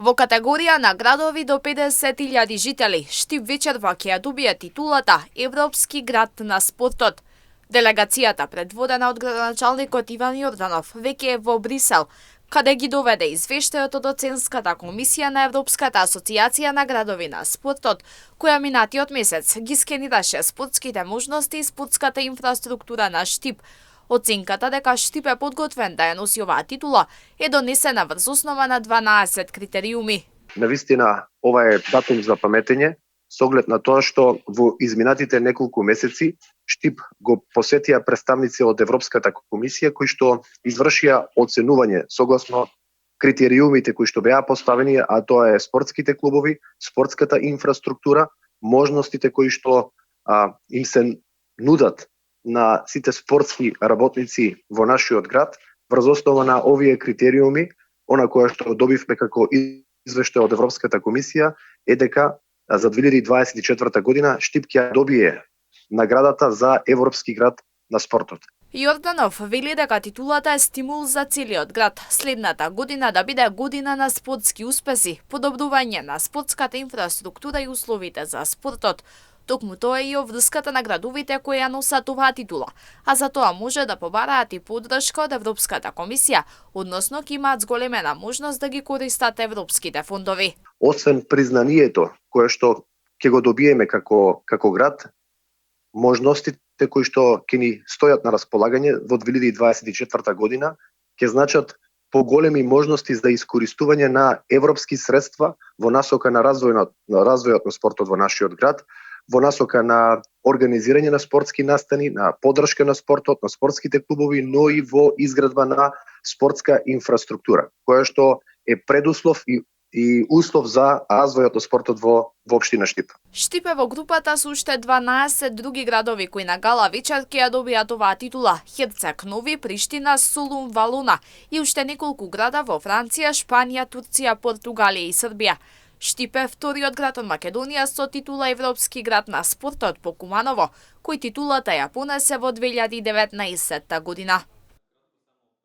Во категорија на градови до 50.000 жители, Штип вечерва ќе ја добие титулата Европски град на спортот. Делегацијата, предводена од градоначалникот Иван Јорданов, веќе е во Брисел, каде ги доведе извештајот од оценската комисија на Европската асоциација на градови на спортот, која минатиот месец ги скенираше спортските можности и спортската инфраструктура на Штип. Оценката дека Штип е подготвен да ја носи оваа титула е донесена врз основа на 12 критериуми. Навистина, ова е датум за паметење, со оглед на тоа што во изминатите неколку месеци Штип го посетија представници од Европската комисија кои што извршија оценување согласно критериумите кои што беа поставени, а тоа е спортските клубови, спортската инфраструктура, можностите кои што им се нудат на сите спортски работници во нашиот град. Врз основа на овие критериуми, она кое што добивме како извештај од Европската комисија е дека за 2024 година Штип ќе добие наградата за Европски град на спортот. Јорданов вели дека титулата е стимул за целиот град следната година да биде година на спортски успеси, подобрување на спортската инфраструктура и условите за спортот. Токму тоа е и оврската на градовите кои ја носат оваа титула, а за тоа може да побараат и поддршка од Европската комисија, односно ќе имаат зголемена можност да ги користат европските фондови. Освен признанието кое што ќе го добиеме како град, можностите кои што ќе ни стојат на располагање во 2024 година ќе значат поголеми можности за искористување на европски средства во насока на развојот на спортот во нашиот град, во насока на организирање на спортски настани, на поддршка на спортот, на спортските клубови, но и во изградба на спортска инфраструктура, која што е предуслов и услов за развојот на спортот во општина Штип. Штип е во групата со уште 12 други градови кои на гала вечер ќе ја добијат оваа титула: Херцег Нови, Приштина, Солун, Валуна и уште неколку града во Франција, Шпанија, Турција, Португалија и Србија. Штип е вториот град од Македонија со титула Европски град на спортот по Куманово, кој титулата ја понесе во 2019 година.